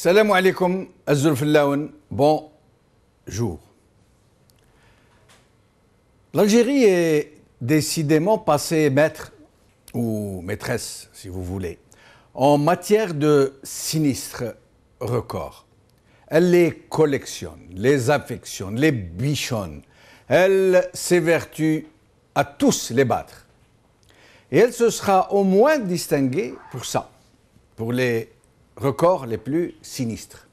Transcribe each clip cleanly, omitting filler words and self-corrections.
Salam alaikum, Azul Fillaoun, bonjour. L'Algérie est décidément passée maître, ou maîtresse si vous voulez, en matière de sinistres records. Elle les collectionne, les affectionne, les bichonne. Elle s'évertue à tous les battre. Et elle se sera au moins distinguée pour ça, pour les records les plus sinistres.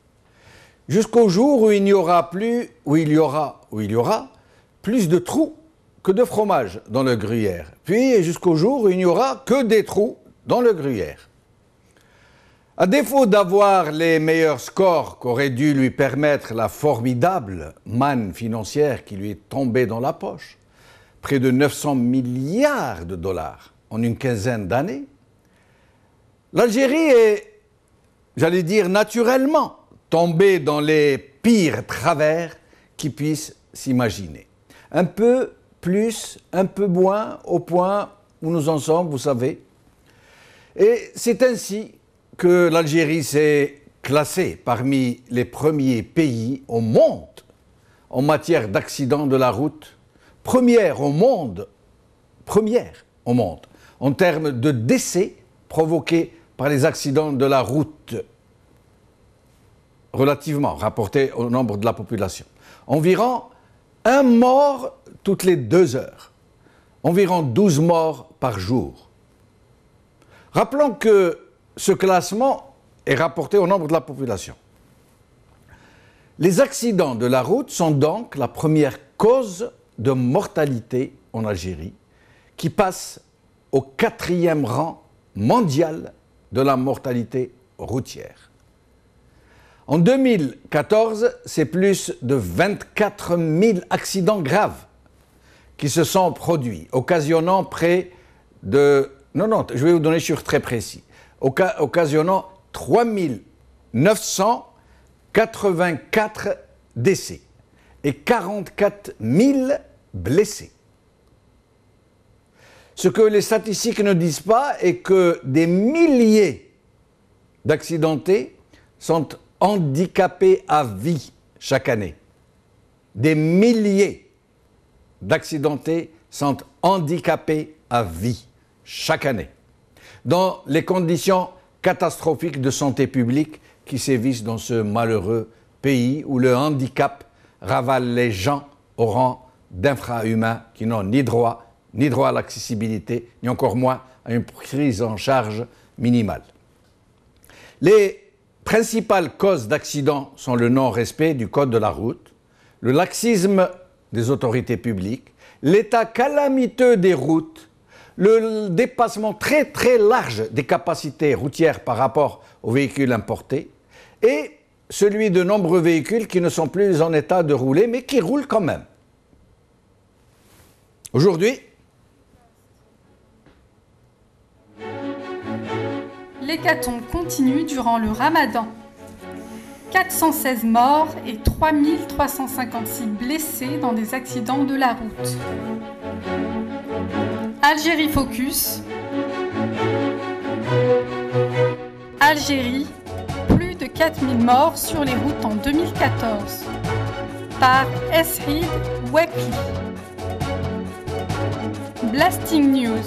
Jusqu'au jour où il y aura plus de trous que de fromage dans le gruyère. Puis jusqu'au jour où il n'y aura que des trous dans le gruyère. À défaut d'avoir les meilleurs scores qu'aurait dû lui permettre la formidable manne financière qui lui est tombée dans la poche, près de 900 milliards de dollars en une quinzaine d'années, l'Algérie est, j'allais dire naturellement, tombée dans les pires travers qui puissent s'imaginer. Un peu plus, un peu moins, au point où nous en sommes, vous savez. Et c'est ainsi que l'Algérie s'est classée parmi les premiers pays au monde en matière d'accidents de la route, première au monde, en termes de décès provoqués par les accidents de la route, relativement rapportés au nombre de la population. Environ un mort toutes les 2 heures, environ 12 morts par jour. Rappelons que ce classement est rapporté au nombre de la population. Les accidents de la route sont donc la première cause de mortalité en Algérie, qui passe au 4e rang mondial de la mortalité routière. En 2014, c'est plus de 24 000 accidents graves qui se sont produits, occasionnant près de... Non, je vais vous donner un chiffre très précis. Occasionnant 3 984 décès et 44 000 blessés. Ce que les statistiques ne disent pas est que des milliers d'accidentés sont handicapés à vie chaque année. Des milliers d'accidentés sont handicapés à vie chaque année, dans les conditions catastrophiques de santé publique qui sévissent dans ce malheureux pays où le handicap ravale les gens au rang d'infra-humains qui n'ont ni droit à l'accessibilité, ni encore moins à une prise en charge minimale. Les principales causes d'accidents sont le non-respect du code de la route, le laxisme des autorités publiques, l'état calamiteux des routes, le dépassement très très large des capacités routières par rapport aux véhicules importés et celui de nombreux véhicules qui ne sont plus en état de rouler mais qui roulent quand même. Aujourd'hui, l'hécatombe continue durant le Ramadan. 416 morts et 3356 blessés dans des accidents de la route. Algérie Focus. Algérie, plus de 4000 morts sur les routes en 2014. Par Esrid Wekli. Blasting News.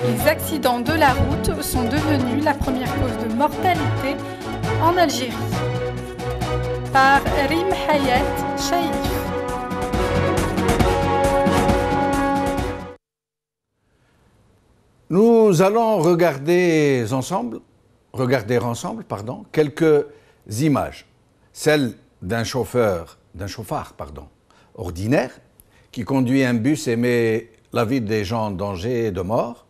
Les accidents de la route sont devenus la première cause de mortalité en Algérie. Par Rim Hayat Shaïf. Nous allons regarder ensemble, quelques images. Celle d'un chauffard ordinaire qui conduit un bus et met la vie des gens en danger et de mort.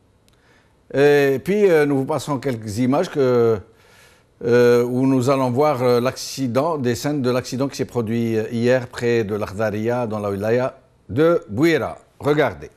Et puis nous vous passons quelques images où nous allons voir des scènes de l'accident qui s'est produit hier près de l'Akhdariya dans la wilaya de Bouira. Regardez.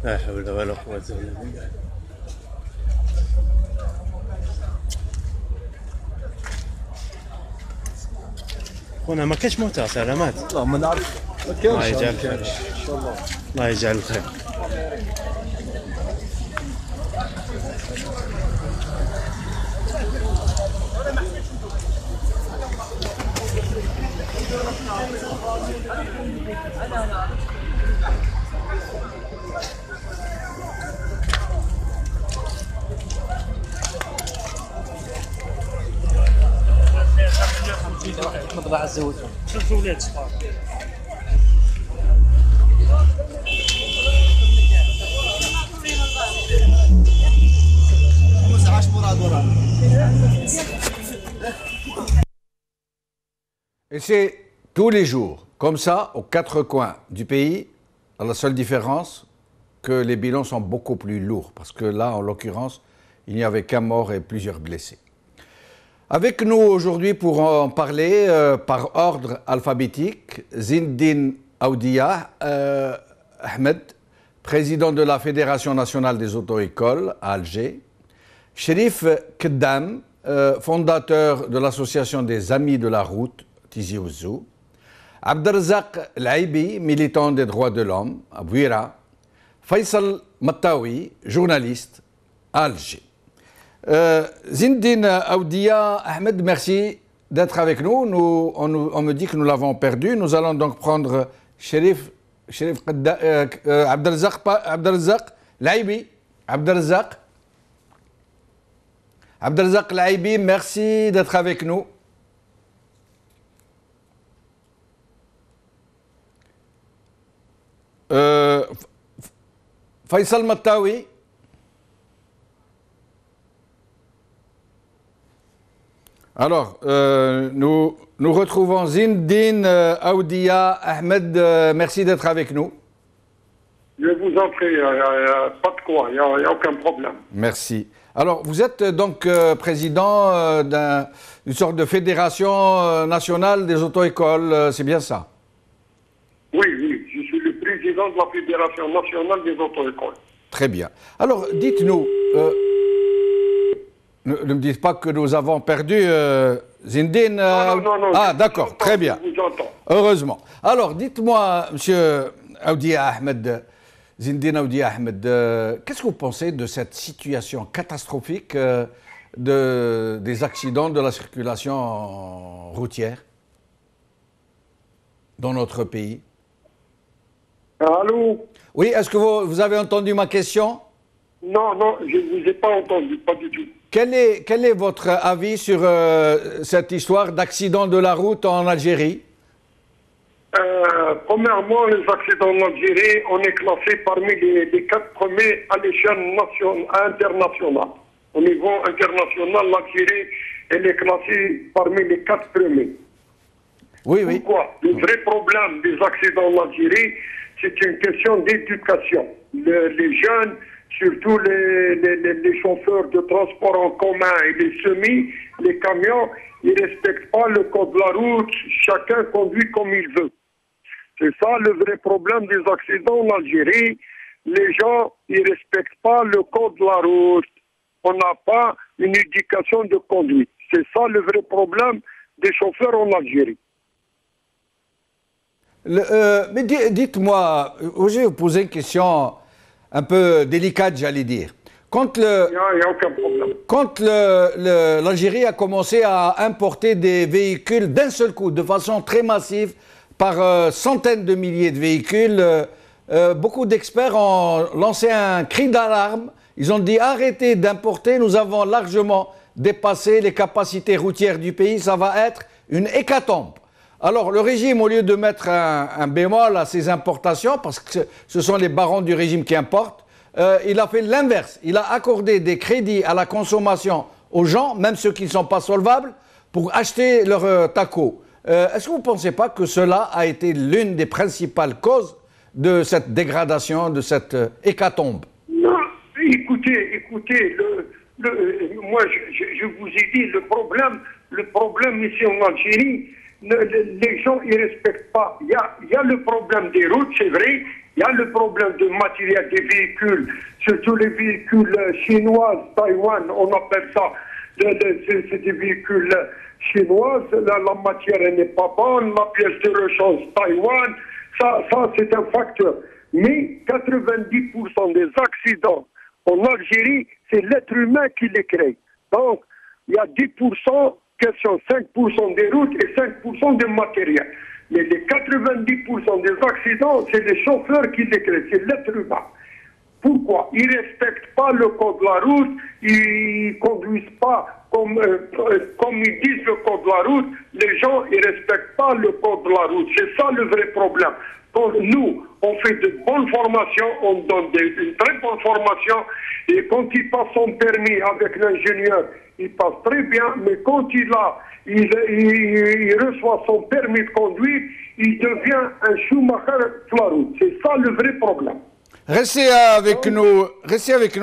لا حول ولا قوة إلا بالله. خونا ما كاش موتى سلامات. والله ما نعرف. الله يجعل الخير ان شاء الله. الله يجعل الخير. مطبعة الزوج. شوفوا ولاد صغار. Et c'est tous les jours, comme ça, aux quatre coins du pays, à la seule différence que les bilans sont beaucoup plus lourds, parce que là, en l'occurrence, il n'y avait qu'un mort et plusieurs blessés. Avec nous aujourd'hui pour en parler, par ordre alphabétique, Zindine Aoudia Ahmed, président de la Fédération nationale des auto-écoles à Alger, Cherif Keddam, fondateur de l'association des Amis de la Route, Tizi Ouzou, Abdelrazak Laibi, militant des droits de l'homme, à Bouira, Faisal Mattaoui, journaliste, à Alger. Zindine Aoudia Ahmed, merci d'être avec nous. On me dit que nous l'avons perdu. Nous allons donc prendre Cherif Abdelrazak Laibi. Abdelrazak Laibi, merci d'être avec nous. Faisal Mattaoui. Alors, nous retrouvons Zindine Aoudia Ahmed. Merci d'être avec nous. Je vous en prie, pas de quoi, il n'y a aucun problème. Merci. Alors, vous êtes donc président d'une sorte de fédération nationale des auto-écoles, c'est bien ça? Oui, je suis le président de la Fédération nationale des auto-écoles. Très bien. Alors, dites-nous, ne me dites pas que nous avons perdu Zindine. Non. Ah, d'accord, très bien. Je vous entends. Heureusement. Alors, dites-moi, monsieur Aoudia Ahmed, Zindine Aoudia Ahmed, qu'est-ce que vous pensez de cette situation catastrophique des accidents de la circulation routière dans notre pays? Allô? Oui, est-ce que vous avez entendu ma question? Non, je ne vous ai pas entendu, pas du tout. Quel est votre avis sur cette histoire d'accident de la route en Algérie? Premièrement, les accidents en Algérie, on est classé parmi les 4 premiers à l'échelle internationale. Au niveau international, l'Algérie, elle est classée parmi les 4 premiers. Oui. Pourquoi? Le vrai problème des accidents en Algérie, c'est une question d'éducation. Les jeunes, surtout les chauffeurs de transport en commun et les semis, les camions, ils ne respectent pas le code de la route, chacun conduit comme il veut. C'est ça le vrai problème des accidents en Algérie. Les gens, ils ne respectent pas le code de la route. On n'a pas une éducation de conduite. C'est ça le vrai problème des chauffeurs en Algérie. Mais dites-moi, je vais vous poser une question un peu délicate, j'allais dire. Il n'y a aucun problème. Quand l'Algérie a commencé à importer des véhicules d'un seul coup, de façon très massive, par centaines de milliers de véhicules, beaucoup d'experts ont lancé un cri d'alarme. Ils ont dit arrêtez d'importer, nous avons largement dépassé les capacités routières du pays, ça va être une hécatombe. Alors, le régime, au lieu de mettre un bémol à ses importations, parce que ce sont les barons du régime qui importent, il a fait l'inverse. Il a accordé des crédits à la consommation aux gens, même ceux qui ne sont pas solvables, pour acheter leur taco. Est-ce que vous ne pensez pas que cela a été l'une des principales causes de cette dégradation, de cette hécatombe? Non, écoutez, moi je vous ai dit, le problème ici en Algérie, les gens ils respectent pas. Il y a le problème des routes, c'est vrai. Il y a le problème de matériel des véhicules, surtout les véhicules chinois, Taïwan, on appelle ça, c'est des véhicules chinois, la matière elle n'est pas bonne, la pièce de rechange Taïwan, ça c'est un facteur. Mais 90% des accidents en Algérie, c'est l'être humain qui les crée. Donc, il y a 10%, question 5% des routes et 5% de matériel. Mais les 90% des accidents, c'est les chauffeurs qui les créent, c'est l'être humain. Pourquoi? Ils ne respectent pas le code de la route, ils ne conduisent pas comme ils disent le code de la route, les gens ils ne respectent pas le code de la route. C'est ça le vrai problème. Quand nous, on fait de bonnes formations, on donne une très bonne formation, et quand il passe son permis avec l'ingénieur, il passe très bien, mais quand il reçoit son permis de conduire, il devient un Schumacher de la route. C'est ça le vrai problème. Restez avec nous,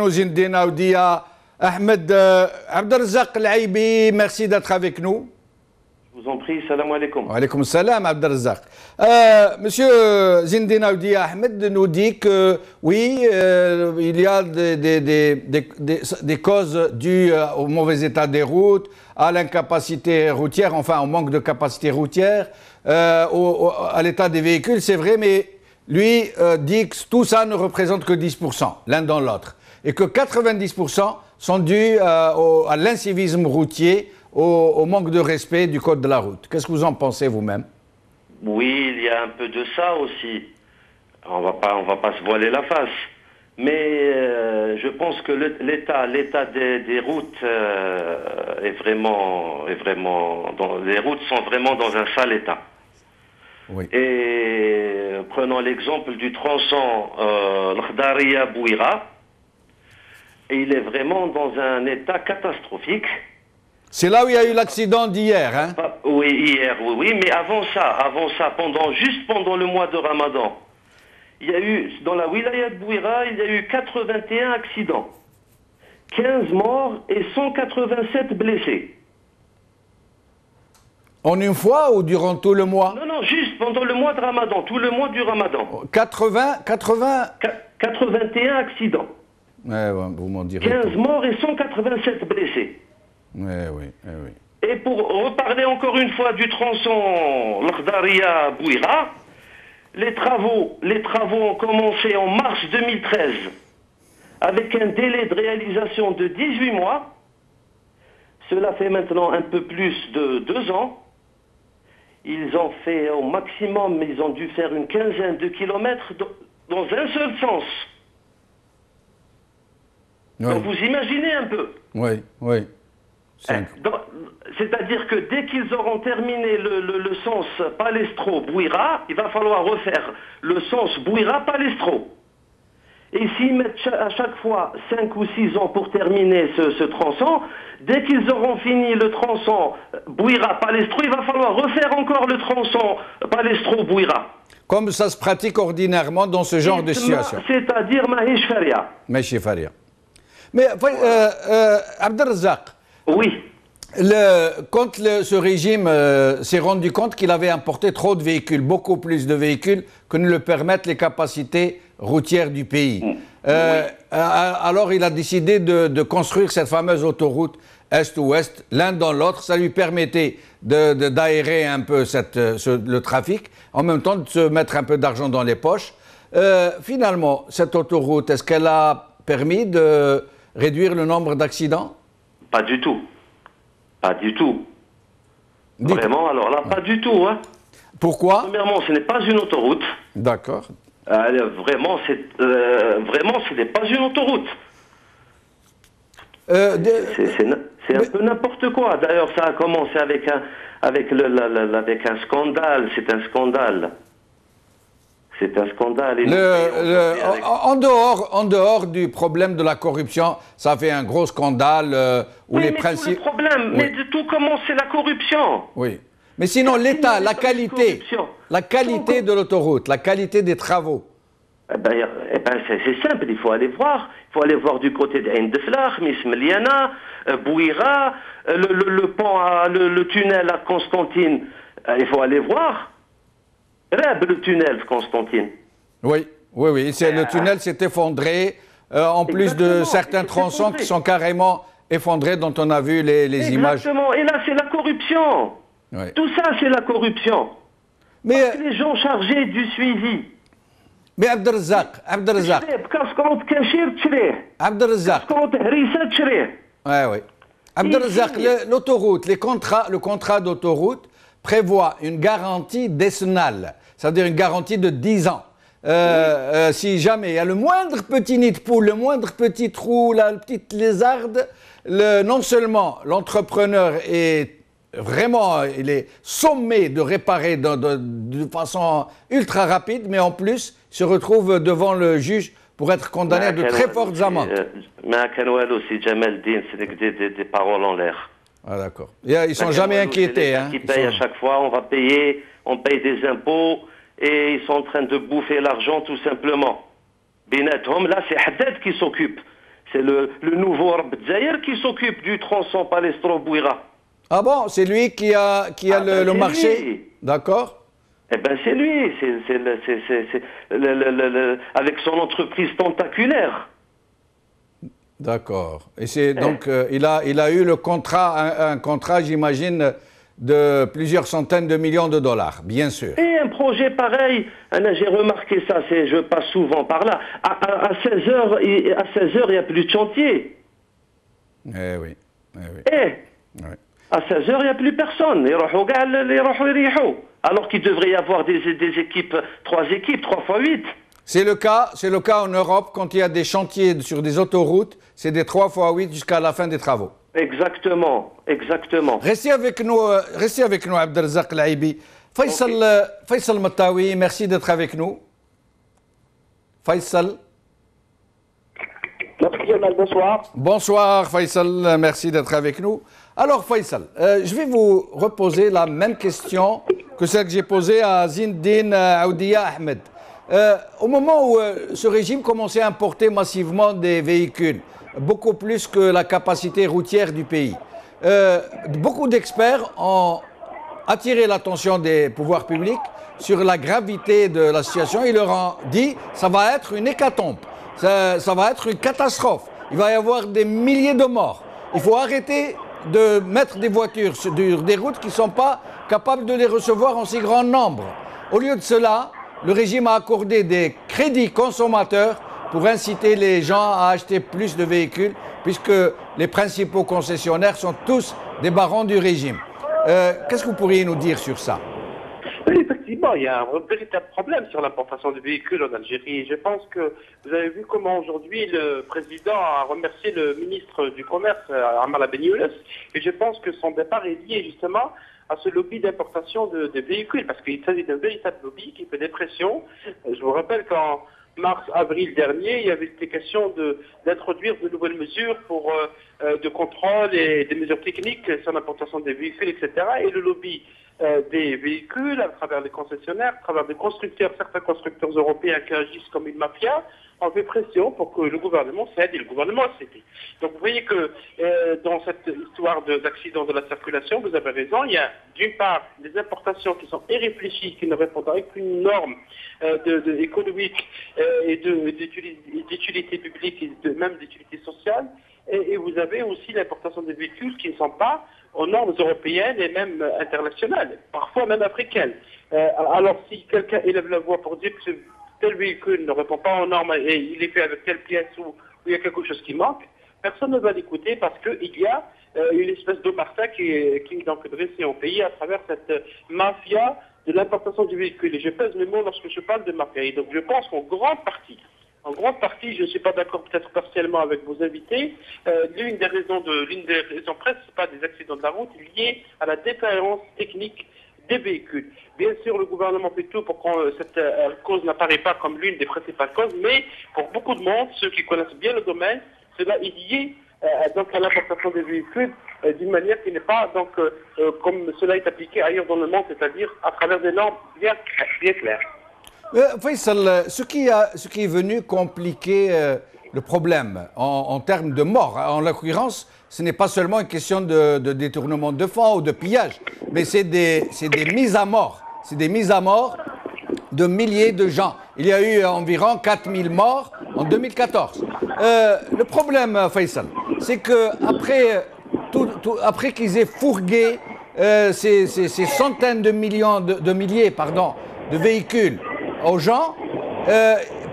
Zindine Aoudia. Ahmed Abdelrazak Laïbi, merci d'être avec nous. Je vous en prie, salam alaikum. Wa alaikum salam, Abdelrazak. Monsieur Zindine Aoudia, Ahmed nous dit que oui, il y a des causes dues au mauvais état des routes, à l'incapacité routière, enfin au manque de capacité routière, à l'état des véhicules, c'est vrai, mais lui dit que tout ça ne représente que 10%, l'un dans l'autre, et que 90% sont dus à l'incivisme routier, au manque de respect du code de la route. Qu'est-ce que vous en pensez vous-même? Oui, il y a un peu de ça aussi. On va pas se voiler la face. Mais je pense que l'état des routes est vraiment les routes sont vraiment dans un sale état. Oui. Et prenons l'exemple du tronçon L'Khdaria-Bouira. Et il est vraiment dans un état catastrophique. C'est là où il y a eu l'accident d'hier, hein? Oui, hier, oui, mais avant ça, juste pendant le mois de Ramadan, il y a eu, dans la wilaya de Bouira, il y a eu 81 accidents, 15 morts et 187 blessés. En une fois ou durant tout le mois? Non, juste pendant le mois de Ramadan, tout le mois du Ramadan. 81 accidents. Ouais, vous m'en direz. 15 morts et 187 blessés. Oui. Et pour reparler encore une fois du tronçon L'Khdaria-Bouira, les travaux ont commencé en mars 2013 avec un délai de réalisation de 18 mois. Cela fait maintenant un peu plus de 2 ans. Ils ont fait au maximum, ils ont dû faire une quinzaine de kilomètres dans un seul sens. Oui. Donc vous imaginez un peu. Oui. C'est-à-dire que dès qu'ils auront terminé le sens Palestro-Bouira, il va falloir refaire le sens Bouira-Palestro. Et s'ils mettent à chaque fois 5 ou 6 ans pour terminer ce tronçon, dès qu'ils auront fini le tronçon Bouira-Palestro, il va falloir refaire encore le tronçon Palestro-Bouira. Comme ça se pratique ordinairement dans ce genre de situation. C'est-à-dire Mahish Faria. Mahish Faria. Mais Abdelrazak. Oui. Quand ce régime s'est rendu compte qu'il avait importé trop de véhicules, beaucoup plus de véhicules que ne le permettent les capacités routières du pays, alors il a décidé de construire cette fameuse autoroute Est-Ouest, l'un dans l'autre. Ça lui permettait d'aérer un peu le trafic, en même temps de se mettre un peu d'argent dans les poches. Finalement, cette autoroute, est-ce qu'elle a permis de réduire le nombre d'accidents? Pas du tout. Pas du tout. Vraiment, alors là, pas du tout. Hein. Pourquoi? Premièrement, ce n'est pas une autoroute. D'accord. Vraiment, ce n'est pas une autoroute. C'est un peu n'importe quoi. D'ailleurs, ça a commencé avec un scandale. C'est un scandale. C'est un scandale. En dehors du problème de la corruption, ça fait un gros scandale où oui, les mais principes... tout le problème, Oui. mais de tout commence, c'est la corruption. Oui. Mais sinon, l'État, la qualité de l'autoroute, la qualité des travaux. C'est simple, il faut aller voir. Il faut aller voir du côté d'Ain Deflach, Miss Meliana, Bouira, le pont, le tunnel à Constantine. Il faut aller voir. Le tunnel, Constantine. Oui. Le tunnel s'est effondré, en plus de certains tronçons qui sont carrément effondrés, dont on a vu les images. Exactement. Et là, c'est la corruption. Oui. Tout ça, c'est la corruption. Mais Parce que les gens chargés du suivi. Mais Abdelrazak, oui. Abdelrazak, l'autoroute, le contrat d'autoroute prévoit une garantie décennale, c'est-à-dire une garantie de 10 ans. Si jamais il y a le moindre petit nid de poule, le moindre petit trou, la petite lézarde, non seulement l'entrepreneur est vraiment, il est sommé de réparer de façon ultra rapide, mais en plus, il se retrouve devant le juge pour être condamné à de très fortes amendes. Mais à Kanoualo, c'est Jamel Din, c'est des paroles en l'air. Ah d'accord. Ils ne sont jamais inquiétés. Qui payent à chaque fois, on paye des impôts et ils sont en train de bouffer l'argent tout simplement. Binethom, là, c'est Haddad qui s'occupe. C'est le nouveau Rab Dzaïr qui s'occupe du tronçon Palestro-Bouira. Ah bon, c'est lui qui a le marché. D'accord. Eh bien, c'est lui, avec son entreprise tentaculaire. D'accord. Et c'est donc, il a eu un contrat, j'imagine, de plusieurs centaines de millions de dollars, bien sûr. Et un projet pareil, j'ai remarqué ça, je passe souvent par là. À 16h, il n'y a plus de chantier. Eh oui. À 16h, il n'y a plus personne. Alors qu'il devrait y avoir des équipes, 3 fois 8. C'est le cas en Europe, quand il y a des chantiers sur des autoroutes, c'est des 3 fois 8 jusqu'à la fin des travaux. Exactement. Restez avec nous, Abdelrazak Laïbi. Faisal Matawi, merci d'être avec nous. Faisal. Bonsoir. Bonsoir Faisal, merci d'être avec nous. Alors Faisal, je vais vous reposer la même question que celle que j'ai posée à Zindine Aoudia Ahmed. Au moment où ce régime commençait à importer massivement des véhicules, beaucoup plus que la capacité routière du pays, beaucoup d'experts ont attiré l'attention des pouvoirs publics sur la gravité de la situation. Ils leur ont dit « ça va être une hécatombe, ça va être une catastrophe, il va y avoir des milliers de morts, il faut arrêter de mettre des voitures sur des routes qui ne sont pas capables de les recevoir en si grand nombre. » Au lieu de cela, le régime a accordé des crédits consommateurs pour inciter les gens à acheter plus de véhicules, puisque les principaux concessionnaires sont tous des barons du régime. Qu'est-ce que vous pourriez nous dire sur ça? Oui, effectivement, il y a un véritable problème sur l'importation de véhicules en Algérie. Je pense que vous avez vu comment aujourd'hui le président a remercié le ministre du Commerce, Amala Benyoulès, et je pense que son départ est lié justement à ce lobby d'importation de véhicules, parce qu'il s'agit d'un véritable lobby qui fait des pressions. Je vous rappelle qu'en mars-avril dernier, il y avait été question d'introduire de nouvelles mesures de contrôle et des mesures techniques sur l'importation des véhicules, etc. Et le lobby des véhicules, à travers les concessionnaires, à travers des constructeurs, certains constructeurs européens qui agissent comme une mafia, ont fait pression pour que le gouvernement cède, et le gouvernement a cédé. Donc vous voyez que dans cette histoire d'accident de la circulation, vous avez raison, il y a d'une part des importations qui sont irréfléchies, qui ne répondent à aucune norme économique et d'utilité publique et même d'utilité sociale, et vous avez aussi l'importation des véhicules qui ne sont pas aux normes européennes et même internationales, parfois même africaines. Alors si quelqu'un élève la voix pour dire que tel véhicule ne répond pas aux normes et il est fait avec telle pièce où il y a quelque chose qui manque, personne ne va l'écouter parce qu'il y a une espèce d'omerta qui est donc dressée au pays à travers cette mafia de l'importation du véhicule. Et je pèse mes mots lorsque je parle de mafia. Et donc je pense qu'en grande partie, En grande partie, je ne suis pas d'accord peut-être partiellement avec vos invités. L'une des raisons principales des accidents de la route est liée à la défaillance technique des véhicules. Bien sûr, le gouvernement fait tout pour que cette cause n'apparaît pas comme l'une des principales causes, mais pour beaucoup de monde, ceux qui connaissent bien le domaine, cela est lié donc à l'importation des véhicules d'une manière qui n'est pas donc comme cela est appliqué ailleurs dans le monde, c'est-à-dire à travers des normes bien claires. Faisal, ce qui est venu compliquer le problème en termes de mort, en l'occurrence, ce n'est pas seulement une question de détournement de fonds ou de pillage, mais c'est des mises à mort. C'est des mises à mort de milliers de gens. Il y a eu environ 4000 morts en 2014. Le problème, Faisal, c'est qu'après qu'ils aient fourgué ces centaines de milliers de véhicules aux gens,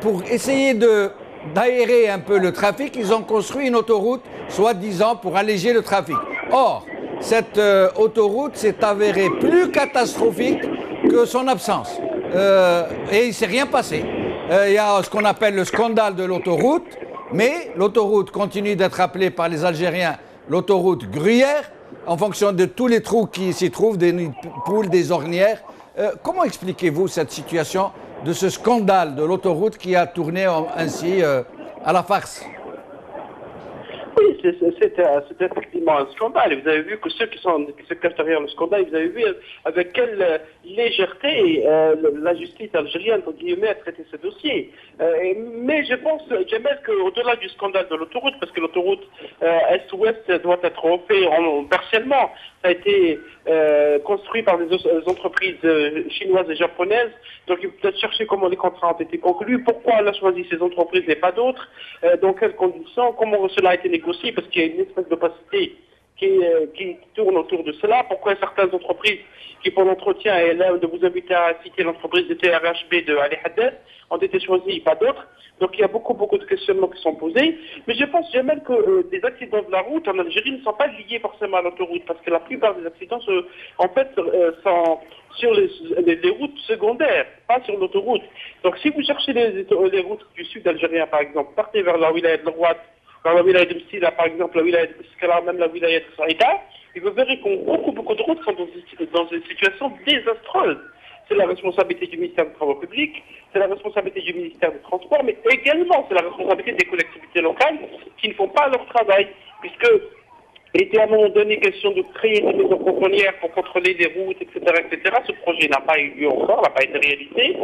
pour essayer d'aérer un peu le trafic, ils ont construit une autoroute, soi-disant, pour alléger le trafic. Or, cette autoroute s'est avérée plus catastrophique que son absence. Et il ne s'est rien passé. Il y a ce qu'on appelle le scandale de l'autoroute, mais l'autoroute continue d'être appelée par les Algériens l'autoroute Gruyère, en fonction de tous les trous qui s'y trouvent, des nids de poules, des ornières. Comment expliquez-vous cette situation de ce scandale de l'autoroute qui a tourné ainsi à la farce? Oui, c'est effectivement un scandale. Et vous avez vu que ceux qui se cachent derrière le scandale, vous avez vu avec quelle légèreté la justice algérienne, entre guillemets, a traité ce dossier. Mais je pense, Jamel, qu'au-delà du scandale de l'autoroute, parce que l'autoroute Est-Ouest doit être refaite partiellement, ça a été construit par des entreprises chinoises et japonaises. Donc il faut peut-être chercher comment les contrats ont été conclus, pourquoi elle a choisi ces entreprises et pas d'autres, dans quelles conditions, comment cela a été négocié, parce qu'il y a une espèce d'opacité qui tourne autour de cela. Pourquoi certaines entreprises qui, pour l'entretien, et là de vous inviter à citer l'entreprise de TRHB de Ali Haddad, ont été choisies et pas d'autres. Donc il y a beaucoup de questionnements qui sont posés. Mais je pense, Jamel, que des accidents de la route en Algérie ne sont pas liés forcément à l'autoroute, parce que la plupart des accidents, sont sur les routes secondaires, pas sur l'autoroute. Donc si vous cherchez les routes du sud algérien, par exemple, partez vers la wilaya de droite, vers la wilaya de Msila, par exemple, la wilaya de Biskala, même la wilaya de Saïda, et vous verrez que beaucoup de routes sont dans une situation désastreuse. C'est la responsabilité du ministère des Travaux publics, c'est la responsabilité du ministère des Transports, mais également c'est la responsabilité des collectivités locales qui ne font pas leur travail, puisque il était à un moment donné question de créer des maisons contrôlières pour contrôler les routes, etc., etc. Ce projet n'a pas eu lieu encore, n'a pas été réalisé.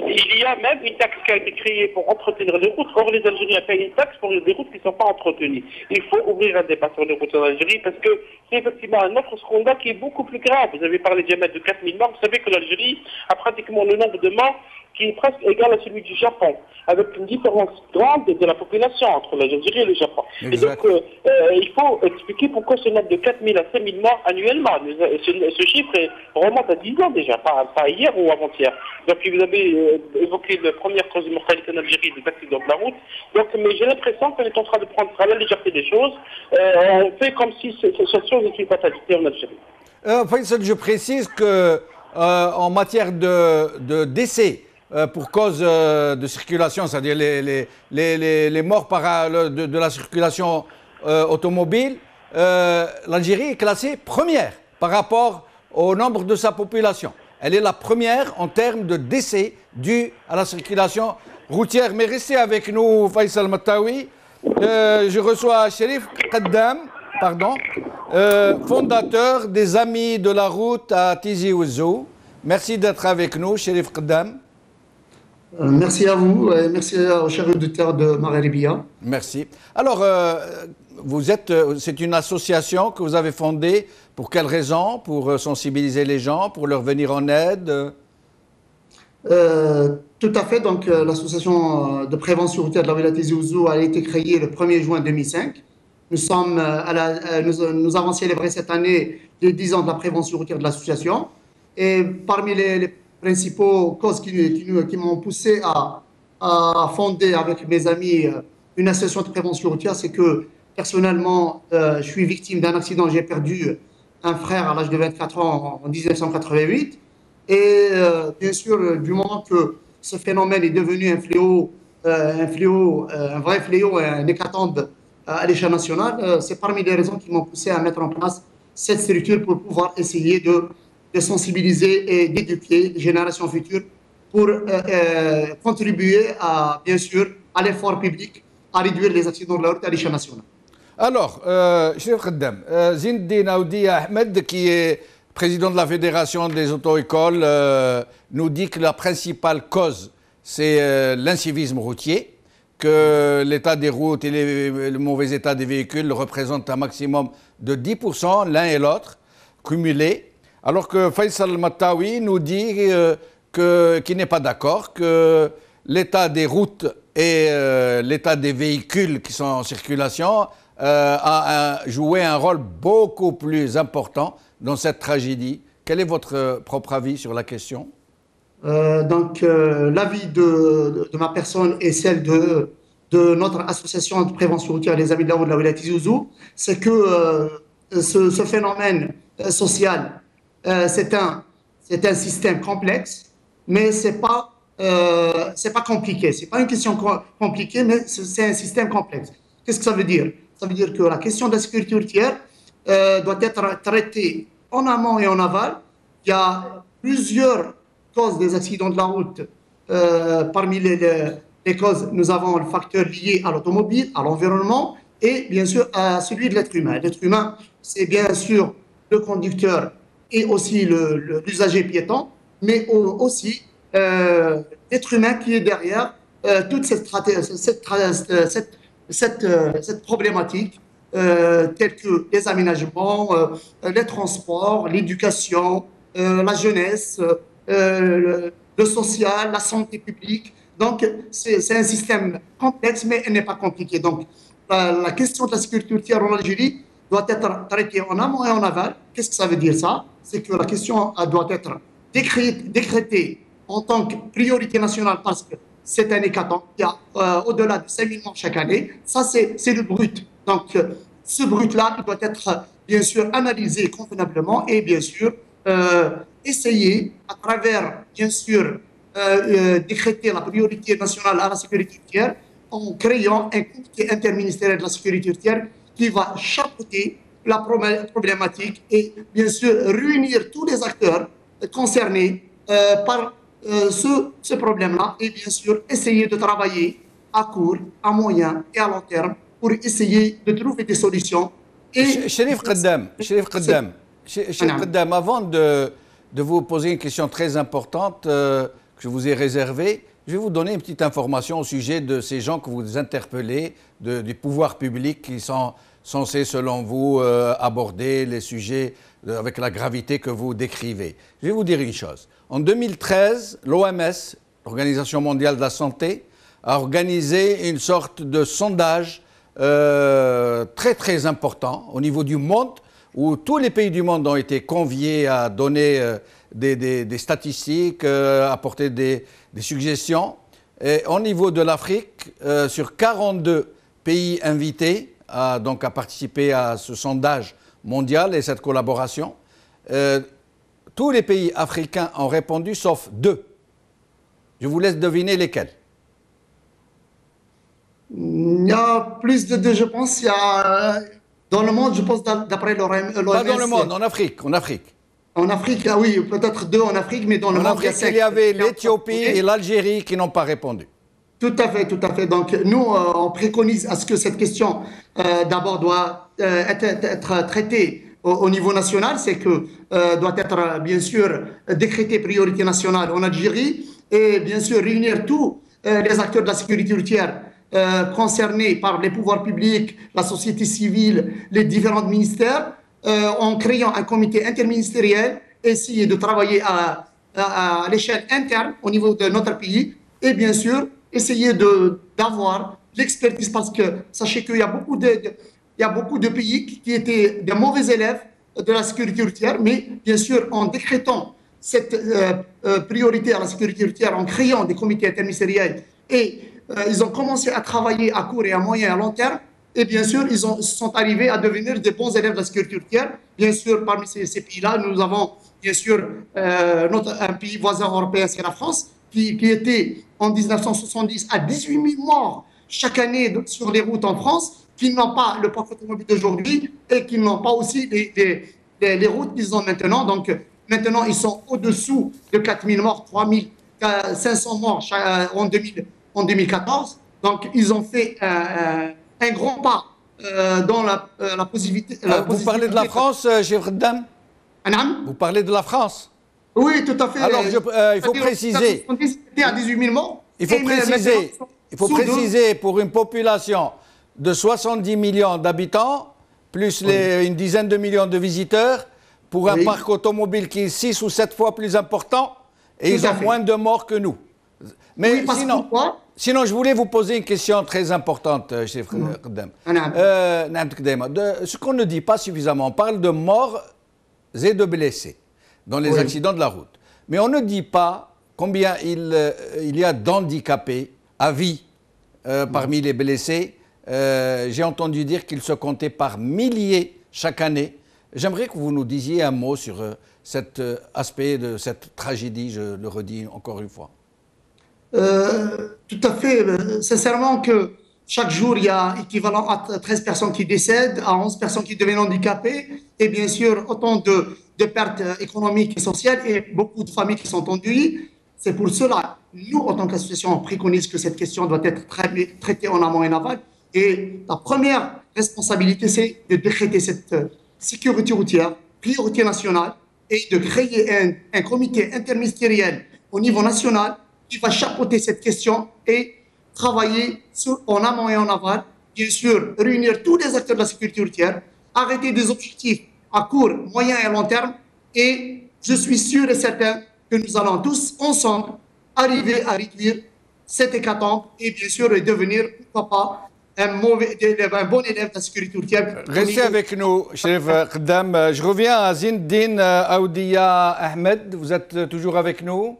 Et il y a même une taxe qui a été créée pour entretenir les routes. Or, les Algériens payent une taxe pour des routes qui ne sont pas entretenues. Il faut ouvrir un débat sur les routes en Algérie parce que c'est effectivement un autre scandale qui est beaucoup plus grave. Vous avez parlé de 4000 morts. Vous savez que l'Algérie a pratiquement le nombre de morts qui est presque égal à celui du Japon, avec une différence grande de la population entre l'Algérie et le Japon. Exact. Et donc, il faut expliquer pourquoi ce nombre de 4000 à 5000 morts annuellement. Ce chiffre remonte à 10 ans déjà, pas hier ou avant-hier. Donc, vous avez évoqué la première cause de mortalité en Algérie, des accidents de la route. Donc, mais j'ai l'impression qu'on est en train de prendre à la légèreté des choses. On fait comme si cette chose était une fatalité en Algérie. Faisal, je précise que en matière de décès, pour cause de circulation, c'est-à-dire les morts de la circulation automobile, l'Algérie est classée première par rapport au nombre de sa population. Elle est la première en termes de décès dus à la circulation routière. Mais restez avec nous, Faisal Mattaoui. Je reçois Cherif Qaddam, fondateur des Amis de la route à Tizi Ouzou. Merci d'être avec nous, Cherif Qaddam. Merci à vous et merci aux chers auditeurs de Maghribia. Merci. Alors, c'est une association que vous avez fondée. Pour quelles raisons? Pour sensibiliser les gens, pour leur venir en aide? Tout à fait. Donc, l'association de prévention routière de la wilaya Tizi Ouzou a été créée le 1er juin 2005. Nous avons célébré cette année les 10 ans de la prévention routière de l'association. Et parmi les principaux causes qui m'ont poussé à fonder avec mes amis une association de prévention routière, c'est que personnellement, je suis victime d'un accident. J'ai perdu un frère à l'âge de 24 ans en 1988. Et bien sûr, du moment que ce phénomène est devenu un fléau un fléau, un vrai fléau, un hécatombe à l'échelle nationale. C'est parmi les raisons qui m'ont poussé à mettre en place cette structure pour pouvoir essayer de sensibiliser et d'éduquer les générations futures pour contribuer à, bien sûr, à l'effort public, à réduire les accidents de la route à l'échelle nationale. Alors, Chérif Khaddam, Zinedine Aoudi Ahmed, qui est président de la Fédération des auto-écoles, nous dit que la principale cause, c'est l'incivisme routier, que l'état des routes et le mauvais état des véhicules représentent un maximum de 10%, l'un et l'autre, cumulés. Alors que Faisal Mattawi nous dit qu'il n'est pas d'accord, que l'état des routes et l'état des véhicules qui sont en circulation a joué un rôle beaucoup plus important dans cette tragédie. Quel est votre propre avis sur la question? L'avis de ma personne et celle de notre association de prévention routière, les Amis de la route de la Wilaya Tizi Ouzou, c'est que ce phénomène social, c'est un système complexe, mais c'est pas compliqué. C'est pas une question compliquée, mais c'est un système complexe. Qu'est-ce que ça veut dire? Ça veut dire que la question de la sécurité routière doit être traitée en amont et en aval. Il y a plusieurs causes des accidents de la route. Parmi les causes, nous avons le facteur lié à l'automobile, à l'environnement et bien sûr à celui de l'être humain. L'être humain, c'est bien sûr le conducteur et aussi l'usager piéton, mais aussi l'être humain qui est derrière toute cette problématique, telle que les aménagements, les transports, l'éducation, la jeunesse, le social, la santé publique. Donc, c'est un système complexe, mais elle n'est pas compliquée. Donc, la question de la sécurité routière en Algérie doit être traitée en amont et en aval. Qu'est-ce que ça veut dire ça? C'est que la question doit être décrétée en tant que priorité nationale parce que c'est un hécatombe. Il y a au-delà de 5 000 morts chaque année. Ça, c'est le brut. Donc, ce brut-là, il doit être, bien sûr, analysé convenablement et, bien sûr, essayer, à travers, bien sûr, décréter la priorité nationale à la sécurité routière en créant un comité interministériel de la sécurité routière qui va chapeauter la problématique et, bien sûr, réunir tous les acteurs concernés par ce problème-là et, bien sûr, essayer de travailler à court, à moyen et à long terme pour essayer de trouver des solutions. Chérif Khaddam, avant de vous poser une question très importante que je vous ai réservée, je vais vous donner une petite information au sujet de ces gens que vous interpellez, du pouvoir public qui sont censés, selon vous, aborder les sujets avec la gravité que vous décrivez. Je vais vous dire une chose. En 2013, l'OMS, l'Organisation mondiale de la santé, a organisé une sorte de sondage très très important au niveau du monde, où tous les pays du monde ont été conviés à donner des statistiques, apporter des suggestions. Et au niveau de l'Afrique, sur 42 pays invités à participer à ce sondage mondial et cette collaboration, tous les pays africains ont répondu sauf 2. Je vous laisse deviner lesquels. Il y a plus de 2, je pense. Il y a dans le monde, je pense, d'après l'OMS. Pas dans le monde, en Afrique. En Afrique. En Afrique, ah oui, peut-être 2 en Afrique, mais dans le monde, il y avait l'Éthiopie et l'Algérie qui n'ont pas répondu. Tout à fait, tout à fait. Donc, nous, on préconise à ce que cette question, d'abord, doit être traitée au niveau national. C'est que doit être, bien sûr, décrétée priorité nationale en Algérie et, bien sûr, réunir tous les acteurs de la sécurité routière concernés par les pouvoirs publics, la société civile, les différents ministères, en créant un comité interministériel, essayer de travailler à l'échelle interne au niveau de notre pays et, bien sûr, essayer d'avoir l'expertise parce que sachez qu'il y a beaucoup de pays qui étaient de mauvais élèves de la sécurité routière, mais bien sûr en décrétant cette priorité à la sécurité routière, en créant des comités interministériels et ils ont commencé à travailler à court et à moyen et à long terme et bien sûr ils sont arrivés à devenir des bons élèves de la sécurité routière. Bien sûr parmi ces pays-là, nous avons bien sûr un pays voisin européen, c'est la France. qui était en 1970 à 18 000 morts chaque année sur les routes en France, qui n'ont pas le parc automobile d'aujourd'hui et qui n'ont pas aussi les routes qu'ils ont maintenant. Donc, maintenant, ils sont au-dessous de 4 000 morts, 3 500 morts en 2014. Donc, ils ont fait un grand pas dans la positivité. Vous parlez de la France, Cheikh Khaddam? Vous parlez de la France? Oui, tout à fait. Alors, il faut préciser. C'était à 18 000 morts. Il faut préciser pour une population de 70 millions d'habitants, plus une dizaine de millions de visiteurs, pour un parc automobile qui est 6 ou 7 fois plus important, et ils ont moins de morts que nous. Mais sinon, je voulais vous poser une question très importante, Cheikh Khaddam. Ce qu'on ne dit pas suffisamment, on parle de morts et de blessés dans les accidents de la route. Mais on ne dit pas combien il y a d'handicapés à vie parmi les blessés. J'ai entendu dire qu'ils se comptaient par milliers chaque année. J'aimerais que vous nous disiez un mot sur cet aspect de cette tragédie, je le redis encore une fois. Tout à fait. Sincèrement que chaque jour, il y a équivalent à 13 personnes qui décèdent, à 11 personnes qui deviennent handicapées, et bien sûr, autant de pertes économiques et sociales, et beaucoup de familles qui sont endeuillées. C'est pour cela, nous, en tant qu'association, on préconise que cette question doit être traitée en amont et en aval. Et la première responsabilité, c'est de décréter cette sécurité routière, priorité nationale, et de créer un comité interministériel au niveau national qui va chapeauter cette question et travailler en amont et en aval. Bien sûr, réunir tous les acteurs de la sécurité routière, arrêter des objectifs à court, moyen et long terme. Et je suis sûr et certain que nous allons tous ensemble arriver à réduire cette hécatombe et bien sûr devenir, pourquoi pas, un bon élève de la sécurité routière. Restez avec nous, Cheikh Khaddam. Je reviens à Zinedine Aoudia Ahmed. Vous êtes toujours avec nous?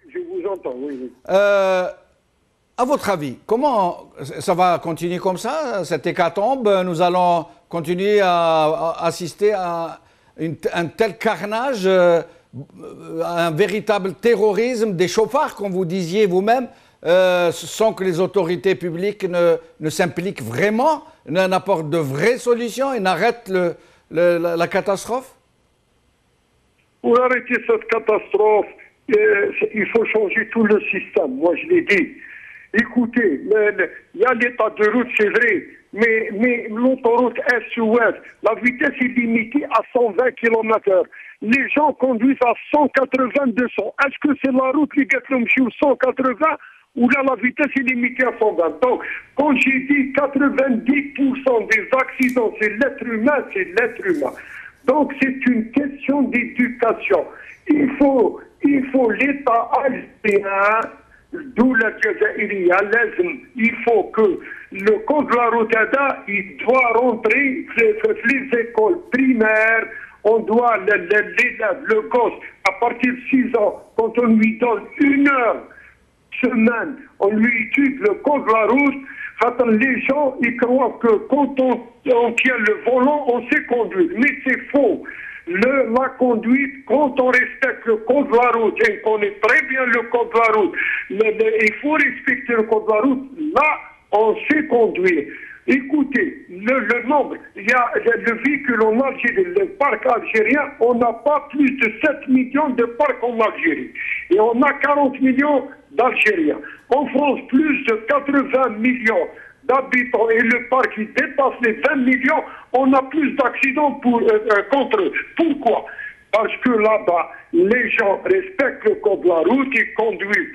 Je vous entends, oui. À votre avis, comment ça va continuer comme ça, cette hécatombe? Nous allons continuer à assister à un tel carnage, un véritable terrorisme des chauffards, comme vous disiez vous-même, sans que les autorités publiques ne s'impliquent vraiment, n'apportent de vraies solutions et n'arrêtent la catastrophe? Pour arrêter cette catastrophe, il faut changer tout le système. Moi, je l'ai dit. Écoutez, il y a l'état de route, c'est vrai, mais l'autoroute Est-Ouest, la vitesse est limitée à 120 km/h. Les gens conduisent à 180, 200. Est-ce que c'est la route qui est 180 ou là la vitesse est limitée à 120? Donc, quand j'ai dit 90% des accidents, c'est l'être humain, c'est l'être humain. Donc, c'est une question d'éducation. Il faut l'État algérien, d'où la Jazaïria, il faut que le code de la route il doit rentrer les écoles primaires, on doit l'élève, le gosse, à partir de 6 ans, quand on lui donne 1 heure semaine, on lui étudie le code de la route, les gens ils croient que quand on tient le volant, on sait conduire. Mais c'est faux. La conduite, quand on respecte le code de la route, et on connaît très bien le code de la route, il faut respecter le code de la route, là, on sait conduire. Écoutez, le nombre, il y a le véhicule en Algérie, le parc algérien, on n'a pas plus de 7 millions de parcs en Algérie. Et on a 40 millions d'Algériens. En France, plus de 80 millions d'habitants et le parc qui dépasse les 20 millions, on a plus d'accidents contre eux. Pourquoi? Parce que là-bas, les gens respectent le code de la route, ils conduisent,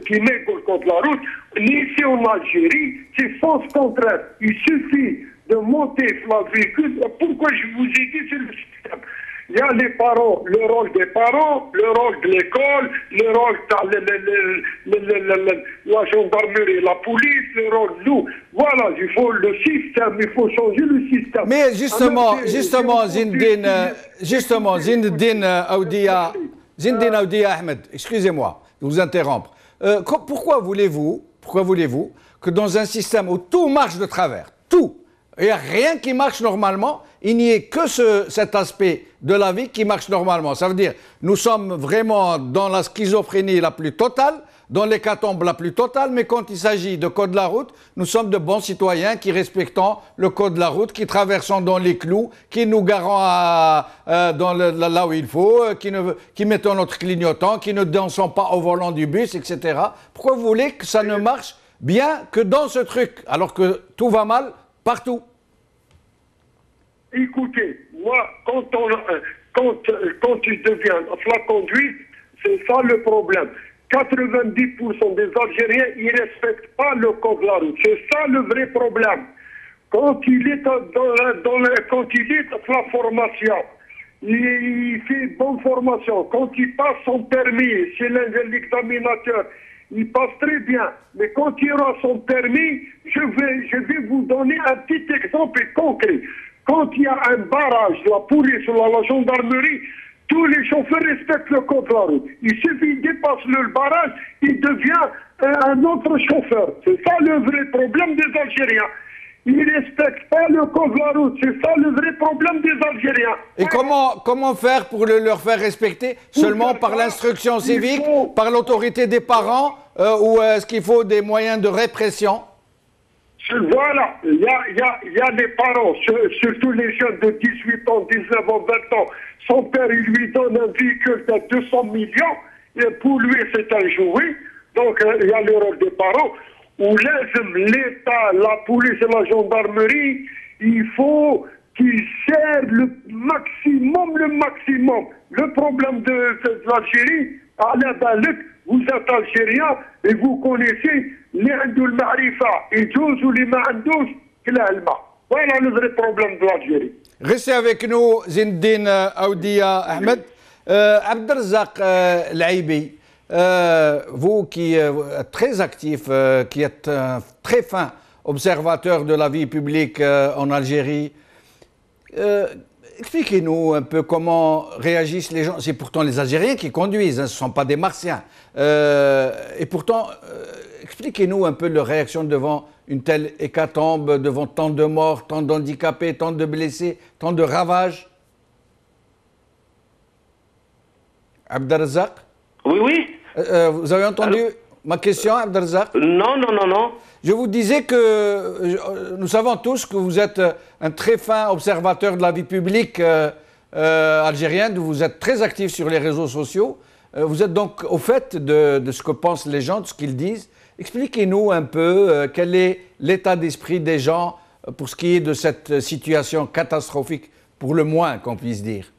qui négocient le code de la route. Ici en Algérie, c'est sens contraire. Il suffit de monter sur le véhicule. Pourquoi je vous ai dit c'est le système? Il y a les parents, le rôle des parents, le rôle de l'école, le rôle de la gendarmerie, la police, le rôle de nous. Voilà, il faut le système, il faut changer le système. Mais justement, Zinedine Aoudia Ahmed, excusez-moi de vous interrompre. Pourquoi voulez-vous que dans un système où tout marche de travers, tout, il n'y a rien qui marche normalement, il n'y ait que cet aspect de la vie qui marche normalement. Ça veut dire, nous sommes vraiment dans la schizophrénie la plus totale, dans l'hécatombe la plus totale, mais quand il s'agit de code de la route, nous sommes de bons citoyens qui respectons le code de la route, qui traversons dans les clous, qui nous garons là où il faut, qui mettons notre clignotant, qui ne dansons pas au volant du bus, etc. Pourquoi vous voulez que ça ne marche bien que dans ce truc, alors que tout va mal partout? Écoutez, moi, quand tu deviens la conduite, c'est ça le problème. 90% des Algériens, ils ne respectent pas le code de la route. C'est ça le vrai problème. Quand il est quand il est la formation, il fait bonne formation. Quand il passe son permis chez l'examinateur, il passe très bien. Mais quand il aura son permis, je vais vous donner un petit exemple concret. Quand il y a un barrage, la police ou la gendarmerie, tous les chauffeurs respectent le code de la route. Il suffit, il dépasse le barrage, il devient un autre chauffeur. C'est ça le vrai problème des Algériens. Ils ne respectent pas le code de la route. C'est ça le vrai problème des Algériens. Et comment faire pour leur faire respecter? Seulement par l'instruction civique, par l'autorité des parents, ou est-ce qu'il faut des moyens de répression? Voilà, il y a des parents, surtout les jeunes de 18 ans, 19 ans, 20 ans. Son père, il lui donne un véhicule de 200 millions, et pour lui, c'est un jouet. Donc, il y a l'erreur des parents. Où l'État, la police et la gendarmerie, il faut qu'ils gèrent le maximum. Le problème de l'Algérie, Alain Balek, vous êtes Algérien et vous connaissez les عندو المعرفة يجوز واللي ما عندوش كلا الماء. Voilà le vrai problème de l'Algérie. Restez avec nous, Zindine Aoudia Ahmed. Abdelrazak Laïbi, vous qui êtes très actif, qui êtes un très fin observateur de la vie publique en Algérie, expliquez-nous un peu comment réagissent les gens. C'est pourtant les Algériens qui conduisent, hein, ce ne sont pas des Martiens. Et pourtant, expliquez-nous un peu leur réaction devant une telle hécatombe, devant tant de morts, tant d'handicapés, tant de blessés, tant de ravages. Abdelrazak? Oui. Vous avez entendu ma question, Abdelrazak? Non. Je vous disais que nous savons tous que vous êtes un très fin observateur de la vie publique algérienne, vous êtes très actif sur les réseaux sociaux, vous êtes donc au fait de ce que pensent les gens, de ce qu'ils disent. Expliquez-nous un peu quel est l'état d'esprit des gens pour ce qui est de cette situation catastrophique, pour le moins qu'on puisse dire.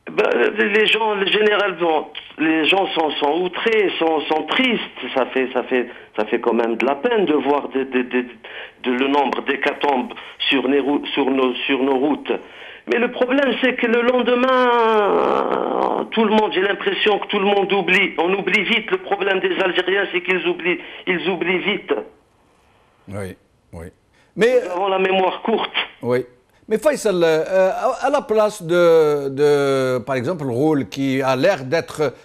Les gens, généralement, les gens sont outrés, sont tristes. Ça fait quand même de la peine de voir le nombre d'hécatombes sur nos routes. Mais le problème, c'est que le lendemain, tout le monde, j'ai l'impression que tout le monde oublie. On oublie vite. Le problème des Algériens, c'est qu'ils oublient vite. Oui. Mais nous avons la mémoire courte. Oui. Mais Faisal, à la place de, par exemple, Roul, qui a l'air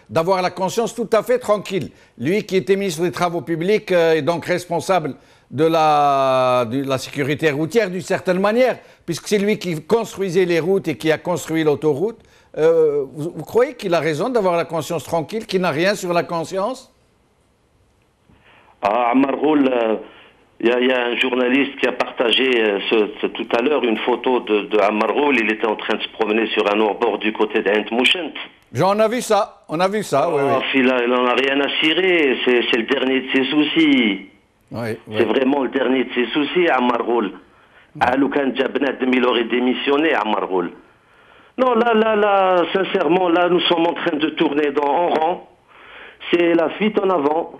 d'avoir la conscience tout à fait tranquille, lui qui était ministre des Travaux publics et donc responsable de la sécurité routière d'une certaine manière, puisque c'est lui qui construisait les routes et qui a construit l'autoroute, vous croyez qu'il a raison d'avoir la conscience tranquille, qu'il n'a rien sur la conscience? Ammar Roul, il y a un journaliste qui a partagé tout à l'heure une photo de Ammar Roul. Il était en train de se promener sur un hors-bord du côté d'Ain Mouchent. On a vu ça, oui. Il n'en a rien à cirer, c'est le dernier de ses soucis. Oui. C'est vraiment le dernier de ses soucis, Ammar Roul. Aloukan Djabnad, il aurait démissionné, Ammar Roul. Non, là, sincèrement, là, nous sommes en train de tourner en rang. C'est la fuite en avant.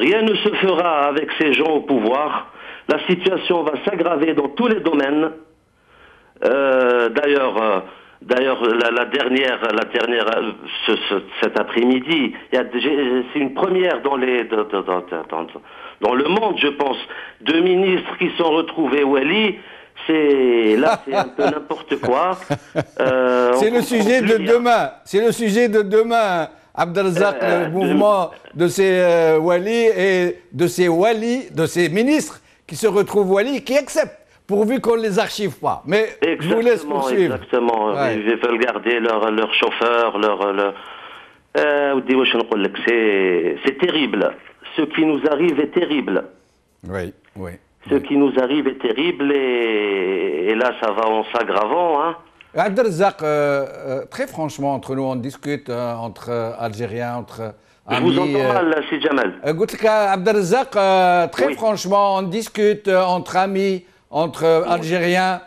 Rien ne se fera avec ces gens au pouvoir. La situation va s'aggraver dans tous les domaines. D'ailleurs, la dernière, cet après-midi, c'est une première dans le monde, je pense. 2 ministres qui sont retrouvés Wali. C'est un peu n'importe quoi. C'est le sujet de demain. C'est le sujet de demain. Abdelrazak, le mouvement de ces Wali et de ces ministres qui se retrouvent Wali, qui acceptent. pourvu qu'on ne les archive pas. Mais je vous laisse poursuivre. Exactement, Ouais. ils veulent garder leur chauffeur, c'est terrible. Ce qui nous arrive est terrible. Oui, oui. Ce qui nous arrive est terrible et là, ça va en s'aggravant. Hein. Abdelrazak, très franchement, entre nous, on discute entre Algériens, entre Je amis. vous entends mal, c'est Jamal. Abdelrazak, très Oui. franchement, on discute entre amis, entre Algériens.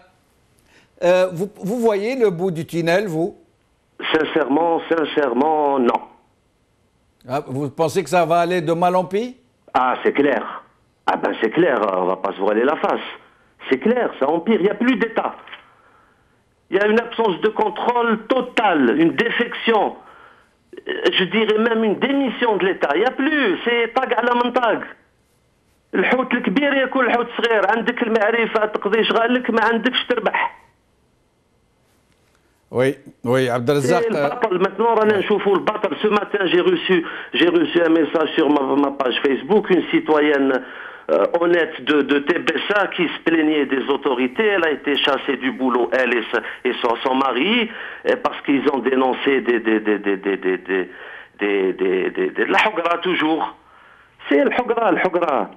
Vous voyez le bout du tunnel, vous? Sincèrement, non. Ah, vous pensez que ça va aller de mal en pis? Ah, c'est clair. Ah ben c'est clair, on va pas se voiler la face. C'est clair, ça empire, il n'y a plus d'État. Il y a une absence de contrôle totale, une défection. Je dirais même une démission de l'État. Il n'y a plus, c'est tag à la mentag. الحوت الكبير ياكل الحوت الصغير، عندك المعرفة تقضي شغالك ما عندكش تربح. Oui, oui, Abdelrazak. C'est le battle. Maintenant, رانا نشوفوا البطل. Ce matin, j'ai reçu un message sur ma page Facebook, une citoyenne honnête de TBSA qui se plaignait des autorités. Elle a été chassée du boulot, elle et son mari, parce qu'ils ont dénoncé de la Hogra toujours. C'est le Hogra.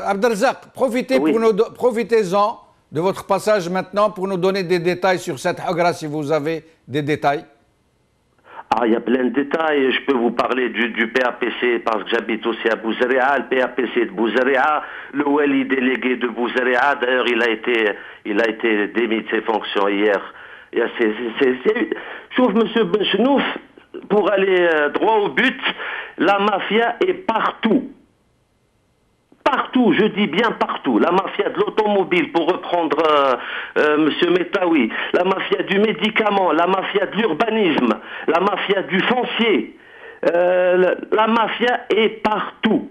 Abdelrazak, Oui. profitez-en de votre passage maintenant pour nous donner des détails sur cette Hogra, si vous avez des détails. Ah, il y a plein de détails. Je peux vous parler du PAPC parce que j'habite aussi à Bouzaria, le PAPC de Bouzaria, le Wali délégué de Bouzaria. D'ailleurs, il a été démis de ses fonctions hier. Je trouve, monsieur Benchenouf, pour aller droit au but, la mafia est partout. Partout, je dis bien partout. La mafia de l'automobile, pour reprendre monsieur Metaoui, la mafia du médicament, la mafia de l'urbanisme, la mafia du foncier. La mafia est partout.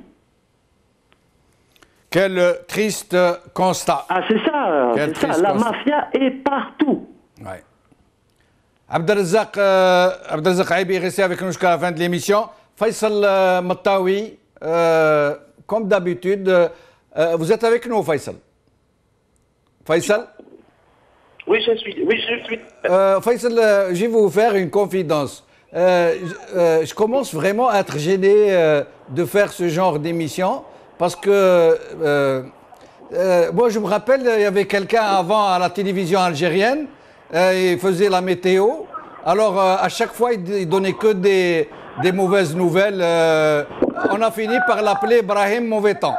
Quel triste constat. Ah, c'est ça, Quel c'est ça. triste La constat. mafia est partout. Ouais. Abdelrazak Aibi, restez avec nous jusqu'à la fin de l'émission. Faisal Mataoui, comme d'habitude, vous êtes avec nous, Faisal. Faisal? Oui, je suis. Faisal, je vais vous faire une confidence. Je commence vraiment à être gêné de faire ce genre d'émission parce que moi, je me rappelle, il y avait quelqu'un avant à la télévision algérienne, il faisait la météo. Alors, à chaque fois, il donnait que des mauvaises nouvelles. On a fini par l'appeler Brahim Mauvais Temps.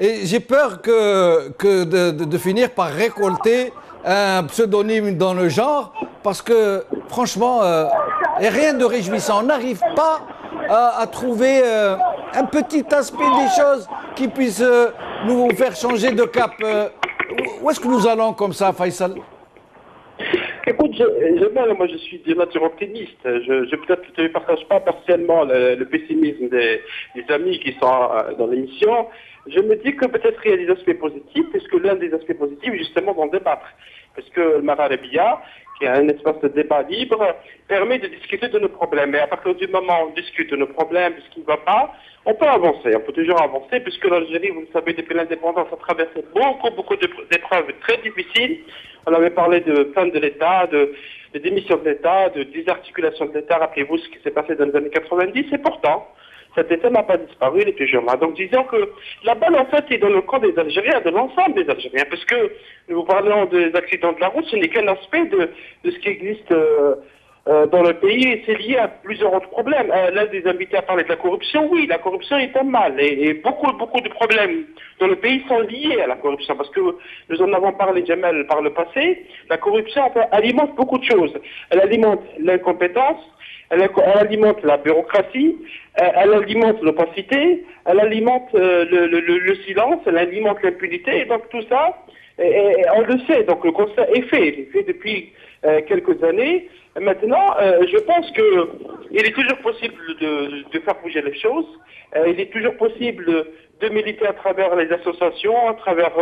Et j'ai peur de finir par récolter un pseudonyme dans le genre, parce que franchement, et rien de réjouissant. On n'arrive pas à trouver un petit aspect des choses qui puisse nous faire changer de cap. Où est-ce que nous allons comme ça, Faisal? Écoute, moi je suis de nature optimiste. Je peut-être ne partage pas partiellement le pessimisme des amis qui sont dans l'émission. Je me dis que peut-être il y a des aspects positifs, puisque l'un des aspects positifs, justement, d'en débattre. Parce que le Mararabia, qui est un espace de débat libre, permet de discuter de nos problèmes. Et à partir du moment où on discute de nos problèmes, de ce qui ne va pas, on peut avancer. On peut toujours avancer, puisque l'Algérie, vous le savez, depuis l'indépendance, a traversé beaucoup d'épreuves très difficiles. On avait parlé de fin de l'État, de démission de l'État, de désarticulation de l'État. Rappelez-vous ce qui s'est passé dans les années 90. Et pourtant, cet État n'a pas disparu, il est toujours là. Donc disons que la balle, en fait, est dans le camp des Algériens, de l'ensemble des Algériens. Parce que nous parlons des accidents de la route, ce n'est qu'un aspect de ce qui existe dans le pays, et c'est lié à plusieurs autres problèmes. L'un des invités a parlé de la corruption. Oui, la corruption est un mal, et beaucoup de problèmes dans le pays sont liés à la corruption, parce que nous en avons parlé, Jamal, par le passé. La corruption alimente beaucoup de choses. Elle alimente l'incompétence, elle alimente la bureaucratie, elle alimente l'opacité, elle alimente le silence, elle alimente l'impunité, et donc tout ça, et on le sait, donc le constat est fait, il est fait depuis quelques années. Maintenant, je pense qu'il est toujours possible de faire bouger les choses, il est toujours possible de militer à travers les associations, à travers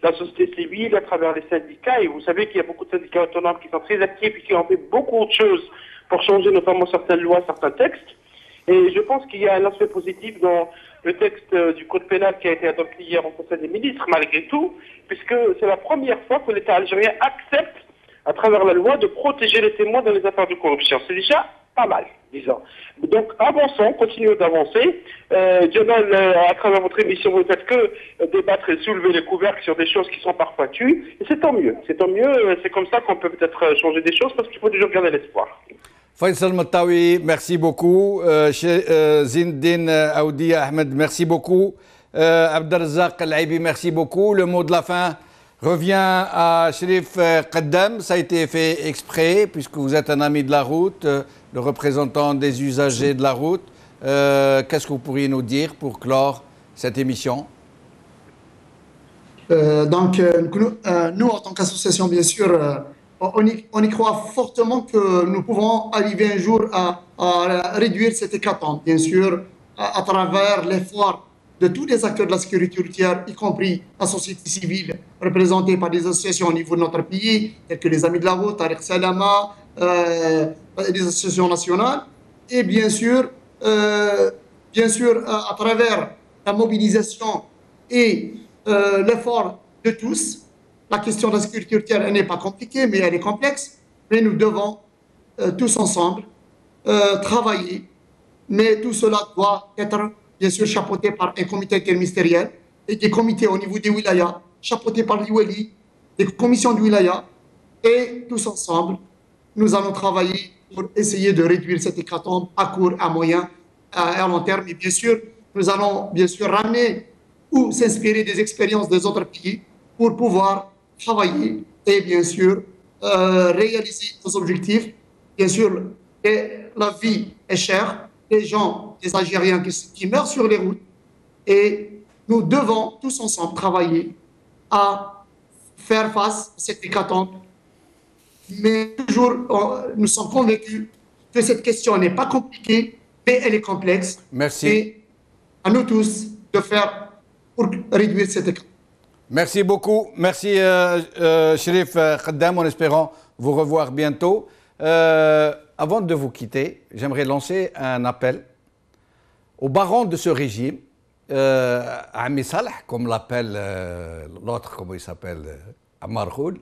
la société civile, à travers les syndicats, et vous savez qu'il y a beaucoup de syndicats autonomes qui sont très actifs et qui ont fait beaucoup de choses pour changer notamment certaines lois, certains textes. Et je pense qu'il y a un aspect positif dans le texte du code pénal qui a été adopté hier au Conseil des ministres, malgré tout, puisque c'est la première fois que l'État algérien accepte, à travers la loi, de protéger les témoins dans les affaires de corruption. C'est déjà pas mal, disons. Donc, avançons, continuons d'avancer. Jamal, à travers votre émission, vous ne faites que débattre et soulever les couvercles sur des choses qui sont parfois tues. Et c'est tant mieux. C'est tant mieux. C'est comme ça qu'on peut peut-être changer des choses, parce qu'il faut déjà garder l'espoir. Faisal Mattawi, merci beaucoup. Zindine Aoudia Ahmed, merci beaucoup. Abdelrazak Al-Aibi, merci beaucoup. Le mot de la fin revient à Cherif Qaddam. Ça a été fait exprès, puisque vous êtes un ami de la route, le représentant des usagers de la route. Qu'est-ce que vous pourriez nous dire pour clore cette émission? Nous, en tant qu'association, bien sûr, on y croit fortement que nous pouvons arriver un jour à réduire cette hécatombe, bien sûr, à travers l'effort de tous les acteurs de la sécurité routière, y compris la société civile, représentée par des associations au niveau de notre pays, telles que les Amis de la Route, Tariq Salama, des associations nationales, et bien sûr, à travers la mobilisation et l'effort de tous. La question de la sécurité routière, elle n'est pas compliquée, mais elle est complexe. Mais nous devons tous ensemble travailler. Mais tout cela doit être, bien sûr, chapeauté par un comité interministériel et des comités au niveau des wilayas, chapeautés par l'IWELI, des commissions du wilaya. Et tous ensemble, nous allons travailler pour essayer de réduire cette hécatombe à court, à moyen, à long terme. Et bien sûr, nous allons bien sûr ramener ou s'inspirer des expériences des autres pays pour pouvoir travailler et bien sûr réaliser nos objectifs. Bien sûr, la vie est chère, les gens, les Algériens qui meurent sur les routes, et nous devons tous ensemble travailler à faire face à cette hécatombe. Mais toujours, nous sommes convaincus que cette question n'est pas compliquée, mais elle est complexe. Merci. Et à nous tous de faire pour réduire cette hécatombe. Merci beaucoup. Merci Cherif Qaddam, en espérant vous revoir bientôt. Avant de vous quitter, j'aimerais lancer un appel aux barons de ce régime, Ami Salah, comme l'appelle l'autre, comment il s'appelle, Ammar Khoul.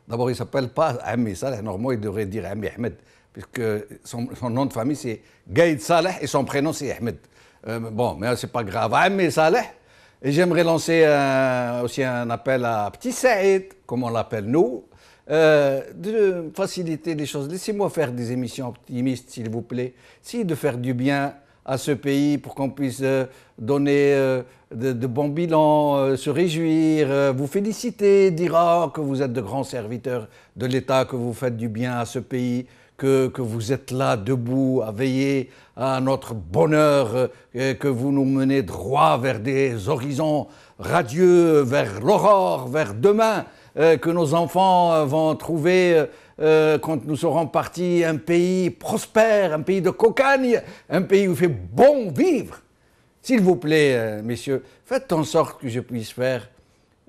D'abord, il ne s'appelle pas Ami Salah, normalement il devrait dire Ami Ahmed, puisque son nom de famille c'est Gaïd Saleh et son prénom c'est Ahmed. Bon, mais c'est pas grave. Ami Salah. Et j'aimerais lancer aussi un appel à Petit Saïd, comme on l'appelle nous, de faciliter les choses. Laissez-moi faire des émissions optimistes, s'il vous plaît. Si de faire du bien à ce pays pour qu'on puisse donner de bons bilans, se réjouir, vous féliciter, dire que vous êtes de grands serviteurs de l'État, que vous faites du bien à ce pays, que vous êtes là debout à veiller à notre bonheur, que vous nous menez droit vers des horizons radieux, vers l'aurore, vers demain, que nos enfants vont trouver, quand nous serons partis, un pays prospère, un pays de cocagne, un pays où il fait bon vivre. S'il vous plaît, messieurs, faites en sorte que je puisse faire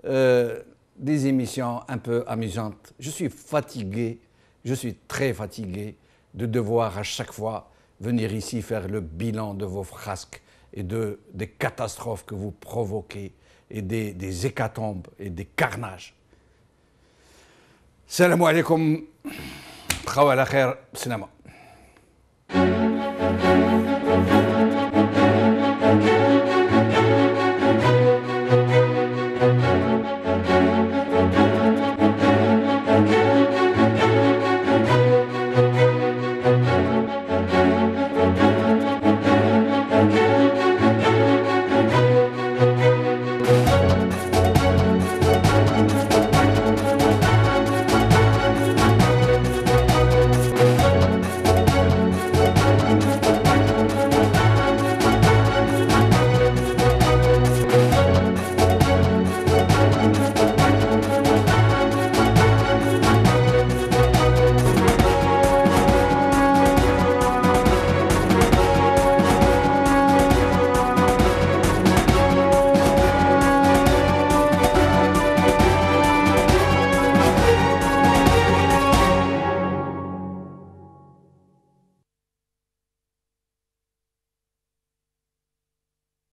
des émissions un peu amusantes. Je suis fatigué. Je suis très fatigué de devoir à chaque fois venir ici faire le bilan de vos frasques et des catastrophes que vous provoquez et des hécatombes et des carnages. Salam alaikum. Khawa la khair. Sinama.